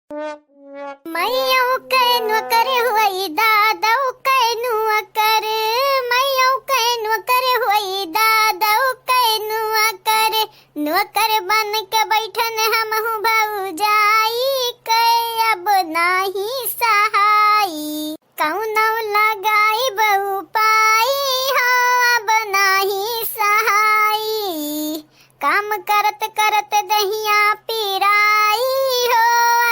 मैयों can करे हुई दादाऊ can करे मैयों कैनु करे हुई दादाऊ कैनु करे नौकर बन के बैठन हम हूँ भौजाई के अब नाही सहाई कौनौ लगाई बहु पाई हो अब नाही सहाई काम करत करत दहिया पिराई हो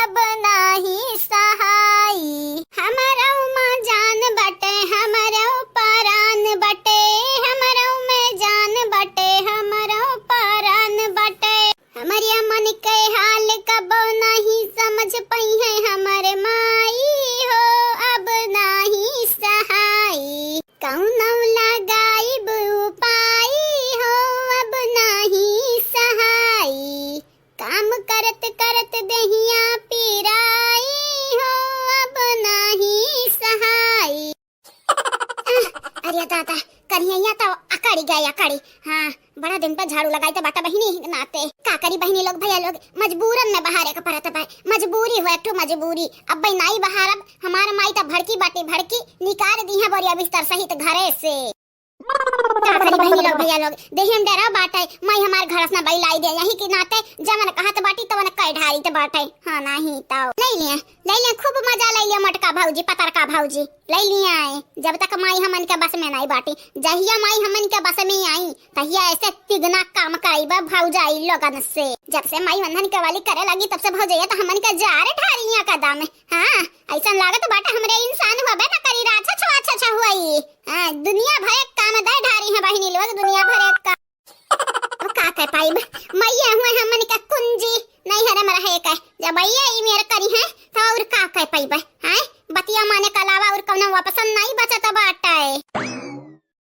अब नाही सहाई हमारा माँ जान बटे हमारा परान बटे हमारा में जान बटे हमारा परान बटे हमारे मन के हाल कबो नहीं समझ पई है हमारे माई हो अब नहीं सहाई कौनौ लगाई बहु पाई हो अब नहीं सहाई काम करत करत दहिया पिराई हो अब नहीं सहाई। अरे दादा करिया तो अकड़ी गए अकड़ी। हाँ बड़ा दिन पर झाड़ू लगाई तो बाटा बहिनी नाते का करी बहिनी लोग भैया लोग मजबूरन में बहारे का परत भाई मजबूरी हो एक मजबूरी अब भाई नाई बहार अब हमारा माई तो भड़की बाटी भड़की निकाल दी है बोरिया बिस्तर सहित घरे से बहिनी लोग भैया लोग देही डरा बाटे मैं हमार घर से बैल लाई दे यही के नाते जमन कहत बाटी तवन कई ढाई ते बाटे। हां नहीं तो ले लिया खूब मजा ले लिया मटका भौजी पतर का भौजी ले लिया आए जब तक माई हमन के बस में नहीं बाटी जहिया माई हमन के बस में आई तहिया ऐसे तिगना काम कराइबा भौजाई लोगन से जब से माई बंधन के वाली करे लगी तब से भौजैया तो हमन के जार ठारिया कदम। हां ऐसा लागत बाटे हमरे इंसान होबे ना करी राछा छवा हुई। हां दुनिया भर एक काम दे ढारी है बहिनी लोग दुनिया भर एक का कह पाइब मैया हुए हमन के कुंजी नहीं हरे मरा है का जब भैया ई मेरे करी है तो और का कह पाइब। हां बतिया माने के अलावा और कौनो वापस नहीं बचत बाटे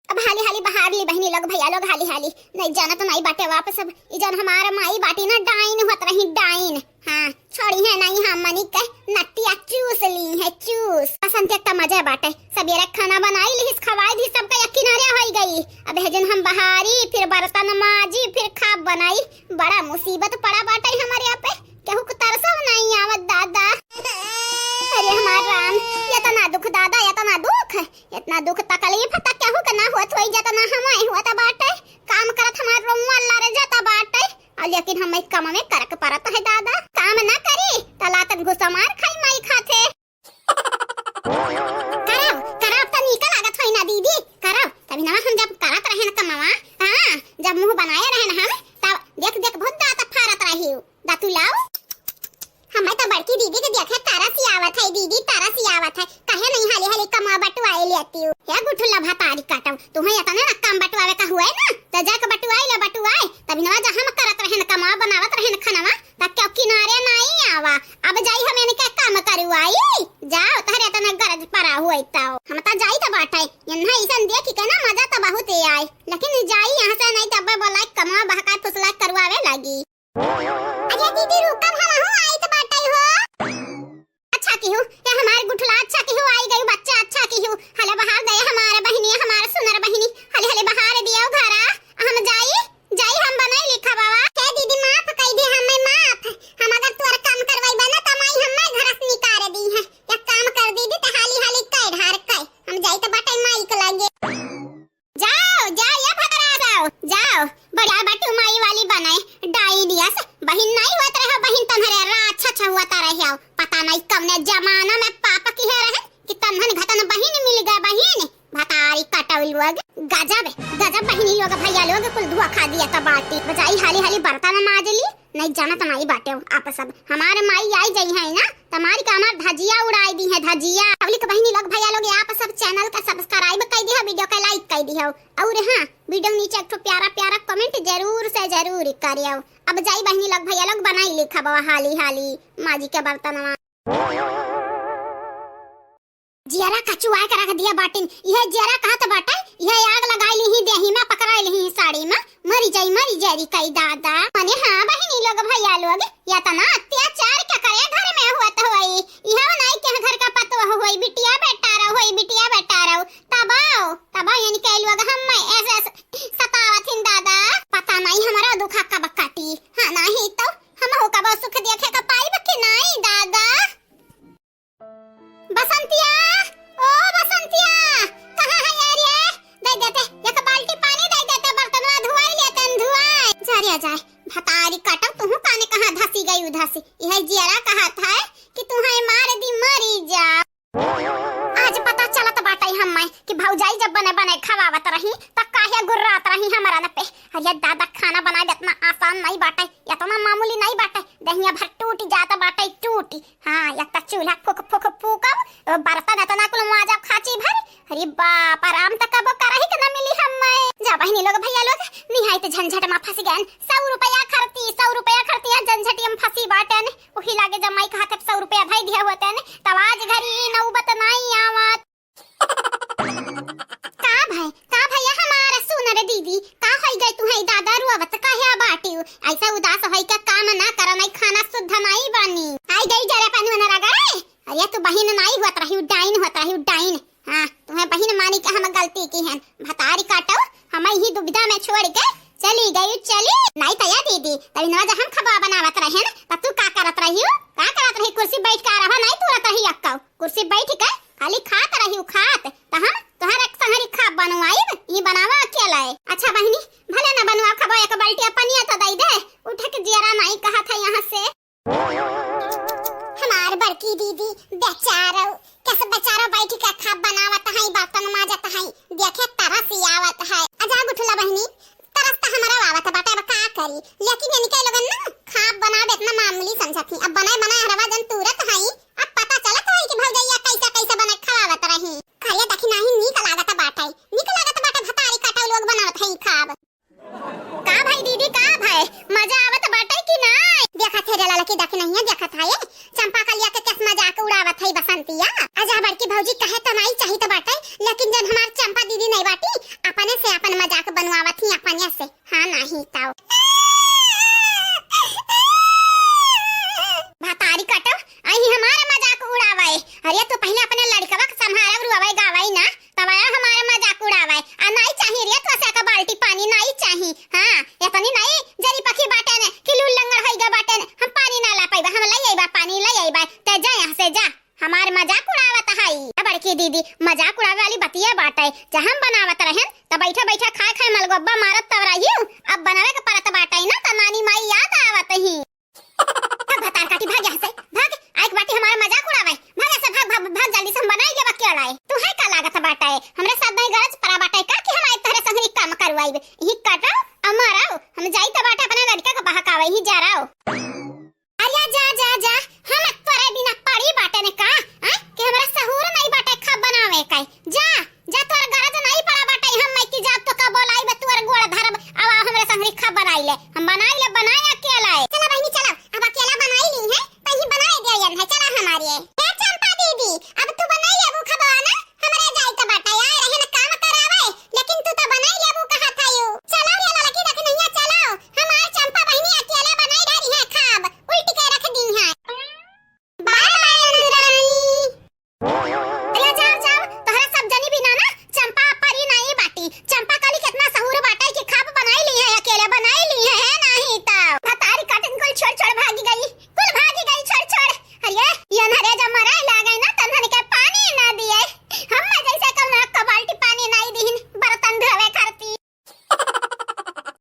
अब हाली हाली बहार ली बहिनी लोग भैया लोग हाली हाली नहीं जाना तो नहीं बाटे वापस अब ई जन हमारा माई बाटी ना डाइन होत रही डाइन। हां छोड़ी है नहीं हमनी के नटिया चूस ली है चूस पसंद एकटा मजा बाटे सबेरे खाना बनाई ली खवाई दी सबका किनारे होई गई अब हेजन हम बहारी फिर बर्तन माजी फिर खाब बनाई बड़ा मुसीबत पड़ा बाटे हमारे यहाँ पे केहू को तरसो नहीं आवत दादा। अरे हमार राम ये तो ना दुख दादा ये तो ना दुख इतना दुख तकलीफ तक केहू के ना होत होई जत ना हमाय होत बाटे काम करत हमार रोमुआ लारे जाता बाटे और लेकिन हम इस काम में करक परत है दादा काम ना करी तलातन घुसा मार खाई माई खाते कराव तो निकल लागत होई ना दीदी कराव तभी ना हम जब करत रहे ना कमावा। हां जब मुंह बनाए रहे ना हम तब देख देख बहुत दांत फारत रही दातु लाओ हमें तो बड़की दीदी के देखे तारा सी आवत है दीदी तारा सी आवत है कहे नहीं हाली हाली कमा बटवाए लेती हूं या गुठुला भातारी काटम तुम्हें ये तो ना काम बटवावे का हुआ है ना तो जाके बटवाए तभी ना जहां हम करत रहे ना कमा बनावत रहे ना खानावा तब क्यों किनारे नहीं आवा अब जाई हमें ने क्या काम करवाई जाओ तहरे तो ना गरज परा हुई तो हम तो जाई तो बाटे यन्हा ऐसन देखी के ना मजा तो बहुत आई लेकिन जाई यहां से नहीं तब बोला कमा बहका फुसला करवावे लगी। अरे दीदी रुक हम आई तो बाटे हो अच्छा की हूं ये हमारे गुठला अच्छा की हूं आई गई बच्चा अच्छा की हूं हले बहार दे हमारे बहिनी हमारे सुनर बहिनी हले हले बहार दिया घरा हम जाई हम बनाई लिखा बाबा हे दीदी माफ कह दे हमें माफ हम अगर तोर काम करवाई बना त माई हमें घर से निकाल दी है या काम कर दीदी त हाली हाली कह ढार कह हम जाई त बाटे माई के लागे जाओ ये भगरा जाओ बड़ा बाटू माई वाली बनाए डाई दियास बहिन नहीं होत रहे बहिन तन्हरे अच्छा हुआ ता रहे पता नहीं कवने जमाना में पापा की है रहे कि तन्हन घतन बहिन मिल गए बहिन भतारी कटौल लोग गजब बहिनी लोग भैया लोग कुल धुआ खा दिया त बाटी बजाई हाली हाली बर्तन माजली नहीं जाना त नहीं बाटे आप सब हमारे माई आई जाई है ना तुम्हारी का हमार धजिया उड़ाई दी है धजिया पब्लिक बहिनी लोग भैया लोग आप सब चैनल का सब्सक्राइब कर दी है वीडियो का लाइक कर दी है और हां वीडियो नीचे एक प्यारा प्यारा कमेंट जरूर से जरूर करियो। अब जाई बहिनी लोग भैया लोग बनाई लिखा बाबा हाली हाली माजी के बर्तनवा जियारा कचुआ के रख दिया बाटिन यह जियारा कहत बाटे यह आग लगाई ली ही देही में पकड़ाई ली साड़ी में मरी जाई कई दादा माने। हां बहिनी लोग भैया लोग या त ना अत्याचार के करे घर में होत होई यह नहीं के घर का पतो होई बिटिया बेटा रहो तबाओ यानी के लोग हम ऐसे सतावथिन दादा पता नहीं हमारा दुखा का बकाटी। हां नहीं तो हम हो का सुख देखे का पाई बकी नहीं दादा। जियारा कहा था कि तुम्हें मार दी मरी जा। आज पता चलत बाटे हमें कि भौजाई जब बने बने खवावत रही त काहे गुर्रात रही हमारा न पे। अरे दादा खाना बनाए इतना आसान नहीं बाटे, इतना मामूली नहीं बाटे। दहिया भर टूट जाता बाटे टूटी। हां एक त चूल्हा फुक फुक फूकब बर्तन इतना कुल माजा खाची भर। अरे बाप आराम तक कब करही के न मिली हमें। जा बहनी लोग भैया लोग निहायत झंझट में फंस गए। 100 रुपया खर्ची झंझटी में फंसी बाटे ने। ओही लागे जमाई कहत 100 रुपया धई दिया होते ने तब आज घरी नौबत नहीं आवत। का भैया हमारा सुनर दीदी का होई गई तू है दादा रुआवत काहे बाटी। ऐसा उदास होई का काम ना कर नहीं खाना शुद्ध नहीं बनी। आई गई जरा पानी में लगा। अरे तू बहिन नहीं होत रही डाइन। हां तुम्हें बहिन मानी के हम गलती की है। भतारी काटो हम ही दुविधा में छोड़ के चली नहीं तया दीदी तभी ना हम खबा बनावत रहे न तू का करत रही कुर्सी बैठ के रहा नहीं तुरत रही अक्का कुर्सी बैठ के खाली खात रही खात त हम तोहर एक संहरी खा बनवाई ई बनावा अकेला है। अच्छा बहिनी भले ना बनवा खबा एक बाल्टी पनिया तो दई दे उठ के जियारा नहीं कहा था यहां से। हमार बड़की दीदी बेचारो कैसे बेचारो बैठ के खा बनावत है बर्तन माजत है देखे तरस आवत है। आजा उठला बहिनी तरस त हमरा आवत बाटे का करी लेकिन इनके लोगन ना खा बनावे इतना मामूली समझती। अब बनाए हरवा जन तुरत है। अब पता चलत है कि भौजैया कैसे बना खवावत रही। खाया देखी नहीं नीक लागत बाटे भतारी काटा लोग बनावत है खाब। का भाई दीदी का भाई मजा आवत बाटे कि नहीं। देखा थे रे लड़की देख नहीं है देखा था ये चंपा कलिया के किस मजाक उड़ावत है बसंतिया। आजा बड़की भौजी कहे तो नहीं चाहिए तो बाटे लेकिन जब हमार चंपा दीदी नहीं बाटी अपने से अपन मजाक बनवावत ही अपने से। हां नहीं ताऊ भतारी काटो आई हमारा मजाक उड़ावे। अरे तू पहले अपने लड़कवा के संभाल रुआवे गावाई ना तब हमारा मजाक उड़ावे। आ नहीं चाहिए रे तो का बाल्टी पानी नहीं चाहिए। हां इतनी नहीं जरी पखी बाटे ने कि लूल लंगड़ होई गा बाटे ने हम पानी ना ला पाइबा हम लई आइबा पानी लई आइबा ते जा यहां से जा हमार मजाक उड़ावत है। बड़की दीदी मजाक उड़ावे वाली बतिया बाटे जब हम बनावत रहन त बैठा खाए मलगोब्बा मारत तब रही। अब बनावे के परत बाटे ना त नानी माई याद आवत ही। तब भतार काटी भाग यहां से